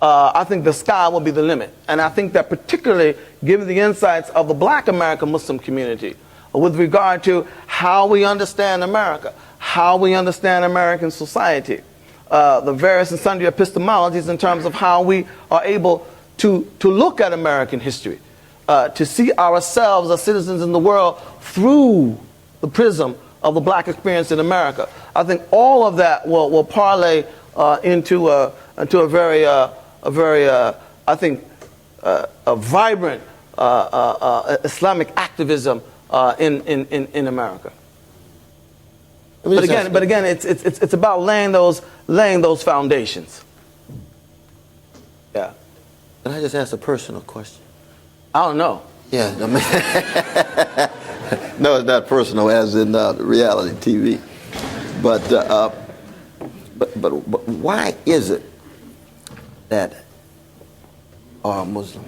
I think the sky will be the limit. And I think that particularly given the insights of the Black American Muslim community with regard to how we understand America, how we understand American society, the various and sundry epistemologies in terms of how we are able to look at American history, to see ourselves as citizens in the world through the prism of the Black experience in America. I think all of that will parlay into a very I think a vibrant Islamic activism in America. But again, it's about laying those foundations. Yeah. Can I just ask a personal question? I don't know. Yeah. I mean, no, it's not personal, as in reality TV. But why is it that are Muslim?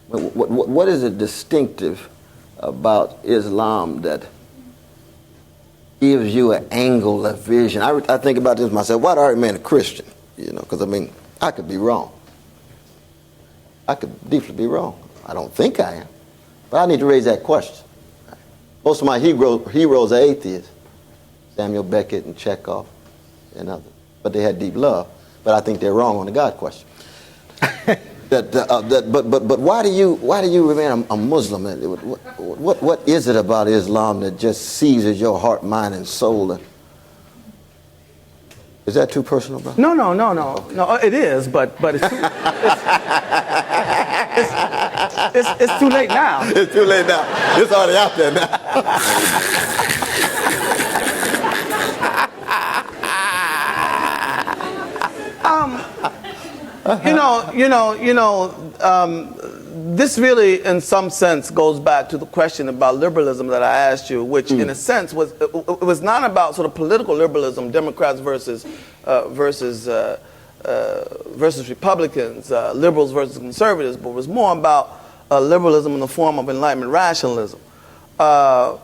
What is it distinctive about Islam that gives you an angle of vision? I think about this myself. Why do I remain a Christian? You know, because I mean, I could be wrong. I could deeply be wrong. I don't think I am, but I need to raise that question. Most of my heroes are atheists, Samuel Beckett and Chekhov and others, but they had deep love. But I think they're wrong on the God question. But why do you remain a Muslim? What is it about Islam that just seizes your heart, mind, and soul? Is that too personal, bro? No. It is, but it's too, it's too late now. It's too late now. It's already out there now. This really, in some sense, goes back to the question about liberalism that I asked you, which, in a sense, was not about sort of political liberalism, Democrats versus Republicans, liberals versus conservatives, but was more about liberalism in the form of Enlightenment rationalism. And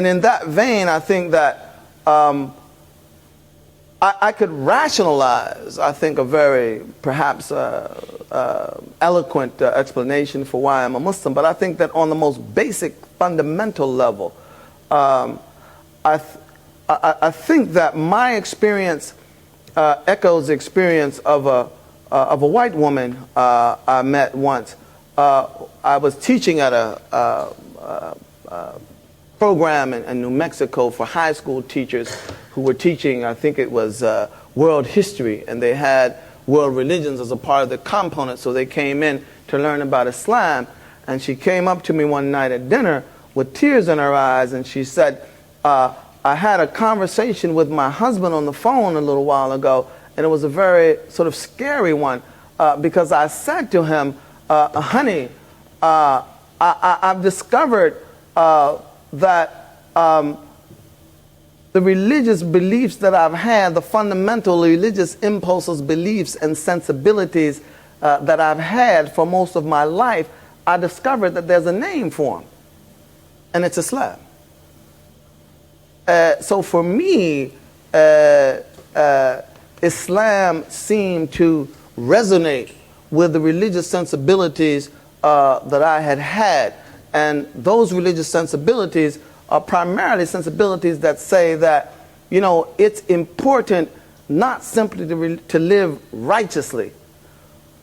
in that vein, I think that I could rationalize, I think, a very, perhaps, eloquent explanation for why I'm a Muslim, but I think that on the most basic, fundamental level, I think that my experience echoes the experience of a white woman I met once. I was teaching at a program in New Mexico for high school teachers who were teaching, I think it was world history, and they had world religions as a part of the component, so they came in to learn about Islam. And she came up to me one night at dinner with tears in her eyes, and she said, I had a conversation with my husband on the phone a little while ago, and it was a very sort of scary one, because I said to him, honey, I've discovered that the religious beliefs that I've had, the fundamental religious impulses, beliefs, and sensibilities that I've had for most of my life, I discovered that there's a name for them, and it's Islam. So for me, Islam seemed to resonate with the religious sensibilities that I had had. And those religious sensibilities are primarily sensibilities that say that, you know, it's important not simply to live righteously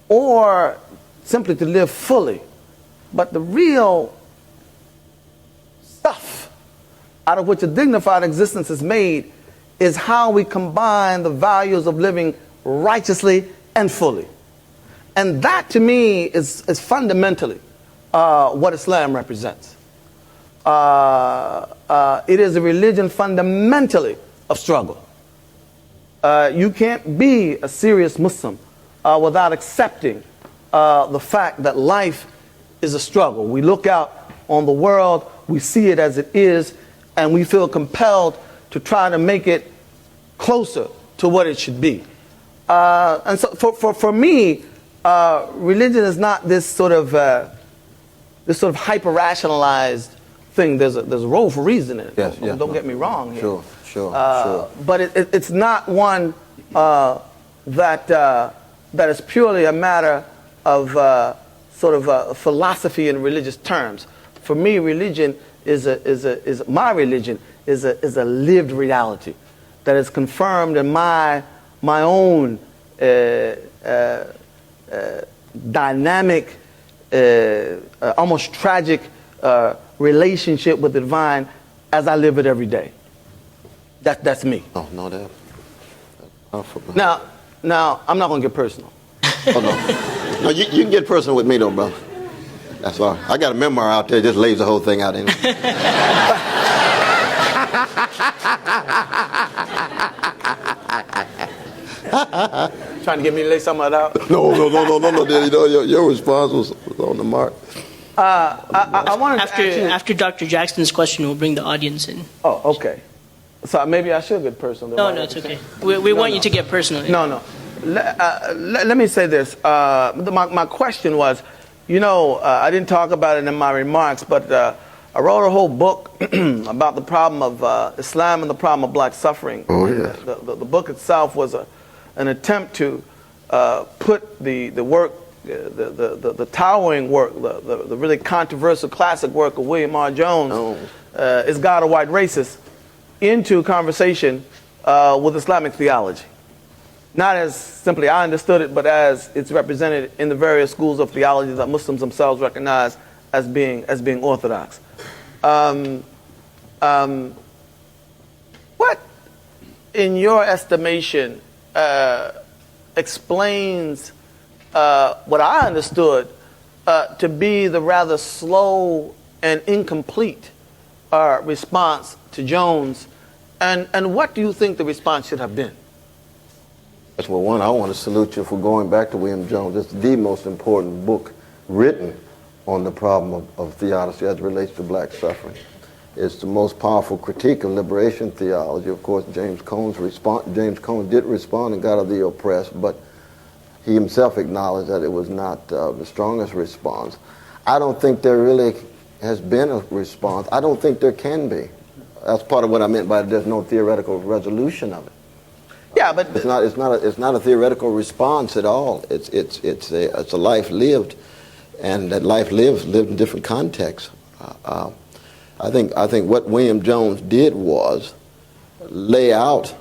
or simply to live fully, but the real stuff out of which a dignified existence is made is how we combine the values of living righteously and fully. And that, to me, is fundamentally what Islam represents. It is a religion fundamentally of struggle. You can't be a serious Muslim without accepting the fact that life is a struggle. We look out on the world, we see it as it is, and we feel compelled to try to make it closer to what it should be. And so for me, religion is not this sort of hyper-rationalized thing. There's a role for reason in it. Yes, don't get me wrong here. Sure. But it's not one that that is purely a matter of sort of philosophy in religious terms. For me, religion is my religion is a lived reality that is confirmed in my own dynamic, almost tragic relationship with the divine as I live it every day. That's me. Oh, no, that's powerful. Now, I'm not going to get personal. Oh, no. No, you can get personal with me, though, brother. That's all right. I got a memoir out there that just lays the whole thing out in it. Trying to get me to lay some of that out? No, Daddy. No, your response was on the mark. I wanted to after Dr. Jackson's question, we'll bring the audience in. Oh, okay. So maybe I should get personal. No, it's okay. We want you to get personal. No. Let me say this. My question was, I didn't talk about it in my remarks, but I wrote a whole book about the problem of Islam and the problem of black suffering. Oh, yeah. The book itself was an attempt to put the work, the towering work, the really controversial classic work of William R. Jones, Is God a White Racist?, into conversation with Islamic theology. Not as simply I understood it, but as it's represented in the various schools of theology that Muslims themselves recognize as being orthodox. What, in your estimation, explains what I understood to be the rather slow and incomplete response to Jones, and what do you think the response should have been? That's well, one, I want to salute you for going back to William Jones. It's the most important book written on the problem of theodicy as it relates to black suffering. It's the most powerful critique of liberation theology. Of course, James Cone did respond in God of the Oppressed, but he himself acknowledged that it was not the strongest response. I don't think there really has been a response. I don't think there can be. That's part of what I meant by there's no theoretical resolution of it. Yeah, but it's not a theoretical response at all. It's a life lived, and that life lived in different contexts. I think what William Jones did was lay out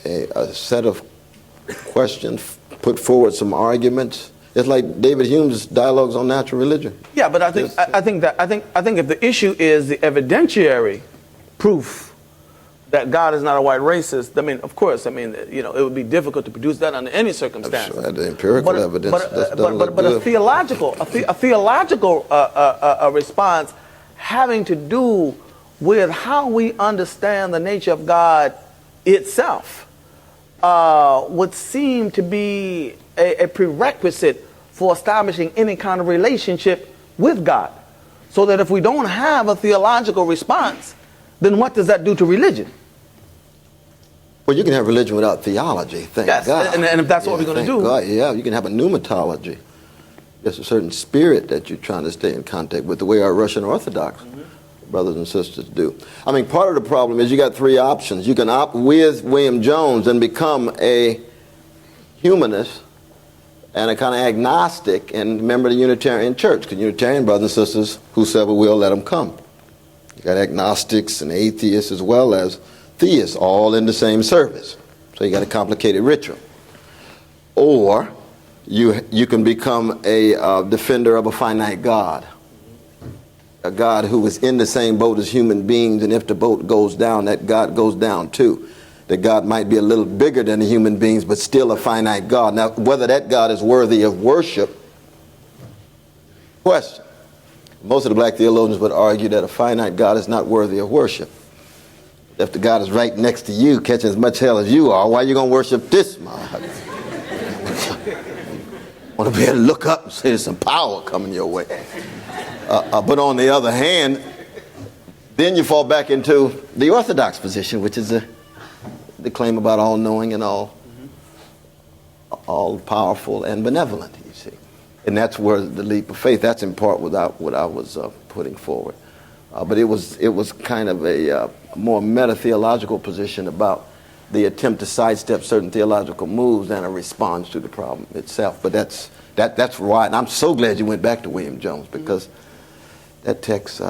a set of questions, put forward some arguments. It's like David Hume's dialogues on natural religion. Yeah, but I think if the issue is the evidentiary proof that God is not a white racist, of course, it would be difficult to produce that under any circumstance. Sure, the empirical evidence. But a theological response having to do with how we understand the nature of God itself would seem to be a prerequisite for establishing any kind of relationship with God. So that if we don't have a theological response, then what does that do to religion? Well, you can have religion without theology, thank God. And if that's what we're going to do. God, yeah, you can have a pneumatology. There's a certain spirit that you're trying to stay in contact with, the way our Russian Orthodox brothers and sisters do. Part of the problem is you got three options. You can opt with William Jones and become a humanist and a kind of agnostic and member of the Unitarian Church, because Unitarian brothers and sisters, whosoever will, let them come. You got agnostics and atheists as well as theists, all in the same service. So you got a complicated ritual. Or you can become a defender of a finite God, a God who is in the same boat as human beings, and if the boat goes down, that God goes down too. That God might be a little bigger than the human beings, but still a finite God. Now, whether that God is worthy of worship, question. Most of the black theologians would argue that a finite God is not worthy of worship. If the God is right next to you, catching as much hell as you are, why are you going to worship this motherfucker? Want to be able to look up and say there's some power coming your way. But on the other hand, then you fall back into the Orthodox position, which is the claim about all-knowing and all-powerful and benevolent, you see. And that's where the leap of faith, that's in part what I was putting forward. But it was kind of a more meta-theological position about the attempt to sidestep certain theological moves than a response to the problem itself. But that's why, and I'm so glad you went back to William Jones, because that text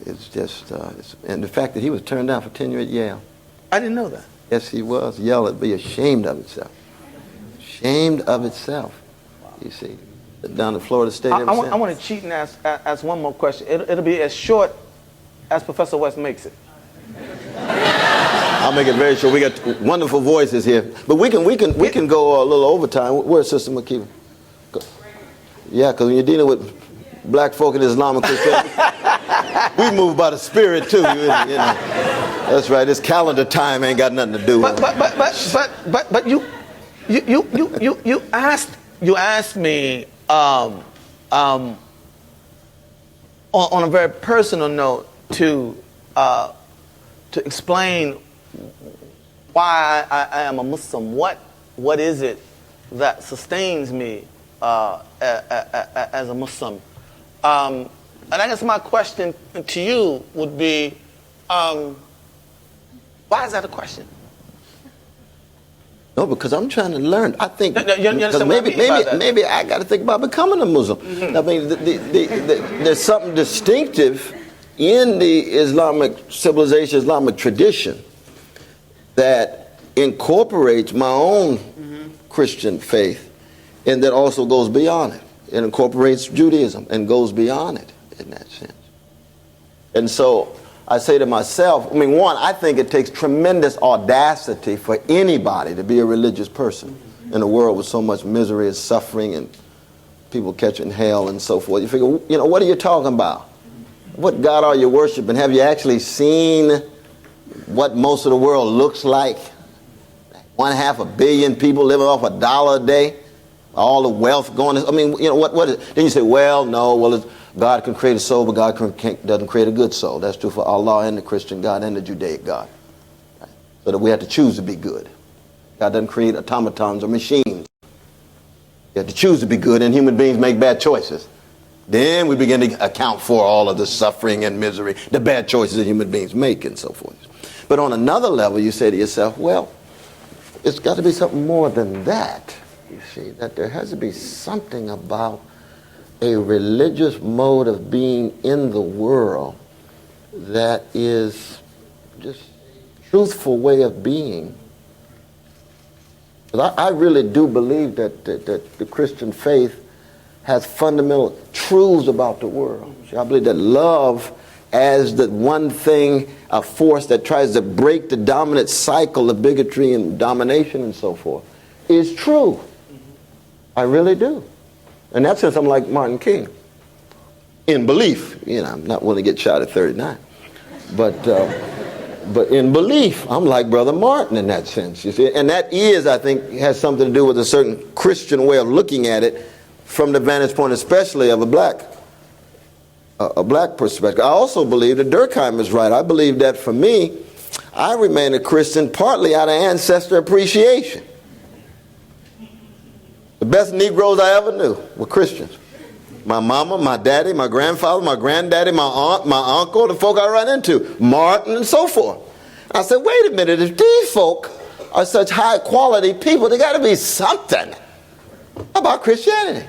is just, and the fact that he was turned down for tenure at Yale. I didn't know that. Yes, he was. Yale would be ashamed of itself. Ashamed of itself, you see. Down to Florida State. I want to cheat and ask one more question. It'll be as short as Professor West makes it. I'll make it very short. We got wonderful voices here, but we can go a little overtime. Where's Sister McKeever? Yeah, because when you're dealing with black folk in Islamic Christianity, we move by the Spirit too. You know. That's right. This calendar time ain't got nothing to do with it. But you asked me on a very personal note to explain why I am a Muslim. What is it that sustains me as a Muslim? And I guess my question to you would be, why is that a question? No, because I'm trying to learn. I think because maybe I got to think about becoming a Muslim. Mm-hmm. I mean, there's something distinctive in the Islamic civilization, Islamic tradition, that incorporates my own Christian faith, and that also goes beyond it. It incorporates Judaism and goes beyond it in that sense. And so I say to myself, I mean, one, I think it takes tremendous audacity for anybody to be a religious person in a world with so much misery and suffering and people catching hell and so forth. You figure, what are you talking about? What God are you worshiping? Have you actually seen what most of the world looks like? 1/2 billion people living off $1 a day, all the wealth going. I mean, what is it? Then you say, God can create a soul, but God doesn't create a good soul. That's true for Allah and the Christian God and the Judaic God. Right? So that we have to choose to be good. God doesn't create automatons or machines. You have to choose to be good, and human beings make bad choices. Then we begin to account for all of the suffering and misery, the bad choices that human beings make and so forth. But on another level, you say to yourself, well, it's got to be something more than that. You see, that there has to be something about a religious mode of being in the world that is just a truthful way of being. But I really do believe that the Christian faith has fundamental truths about the world. I believe that love as the one thing, a force that tries to break the dominant cycle of bigotry and domination and so forth, is true. I really do. In that sense, I'm like Martin King. In belief, I'm not willing to get shot at 39. But in belief, I'm like Brother Martin in that sense, you see. And that I think, has something to do with a certain Christian way of looking at it from the vantage point especially of a black perspective. I also believe that Durkheim is right. I believe that for me, I remain a Christian partly out of ancestor appreciation. The best Negroes I ever knew were Christians. My mama, my daddy, my grandfather, my granddaddy, my aunt, my uncle, the folk I run into, Martin and so forth. I said, wait a minute, if these folk are such high quality people, there got to be something about Christianity.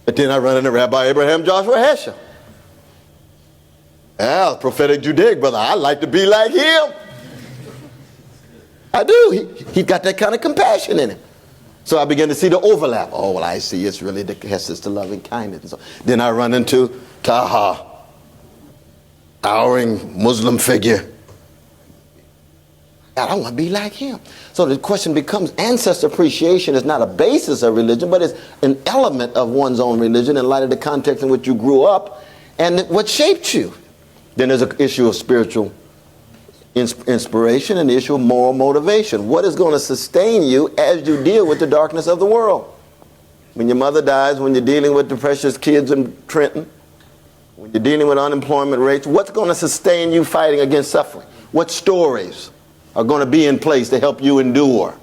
But then I run into Rabbi Abraham Joshua Heschel. Prophetic Judaic brother, I like to be like him. I do. He's got that kind of compassion in him. So I begin to see the overlap. Oh, well, I see it's really the Hesses to loving kindness. And so then I run into Taha, towering Muslim figure. God, I want to be like him. So the question becomes, ancestor appreciation is not a basis of religion, but it's an element of one's own religion in light of the context in which you grew up and what shaped you. Then there's an issue of spiritual inspiration and the issue of moral motivation. What is going to sustain you as you deal with the darkness of the world? When your mother dies, when you're dealing with the precious kids in Trenton, when you're dealing with unemployment rates, what's going to sustain you fighting against suffering? What stories are going to be in place to help you endure?